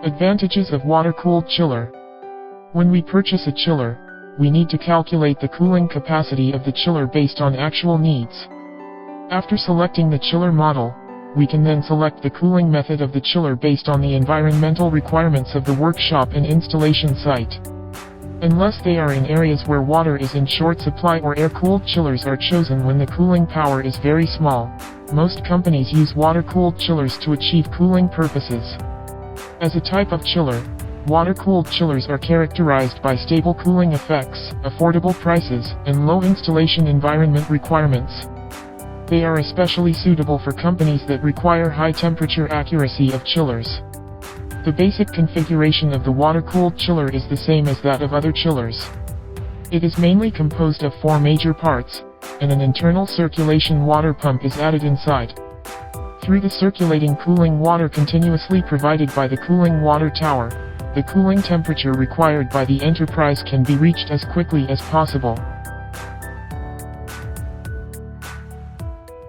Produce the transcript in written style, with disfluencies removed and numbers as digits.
Advantages of water-cooled chiller. When we purchase a chiller, we need to calculate the cooling capacity of the chiller based on actual needs. After selecting the chiller model, we can then select the cooling method of the chiller based on the environmental requirements of the workshop and installation site. Unless they are in areas where water is in short supply or air-cooled chillers are chosen when the cooling power is very small. Most companies use water-cooled chillers to achieve cooling purposes. As a type of chiller, water-cooled chillers are characterized by stable cooling effects, affordable prices, and low installation environment requirements. They are especially suitable for companies that require high temperature accuracy of chillers. The basic configuration of the water-cooled chiller is the same as that of other chillers. It is mainly composed of 4 major parts, and an internal circulation water pump is added inside. Through the circulating cooling water continuously provided by the cooling water tower, the cooling temperature required by the enterprise can be reached as quickly as possible.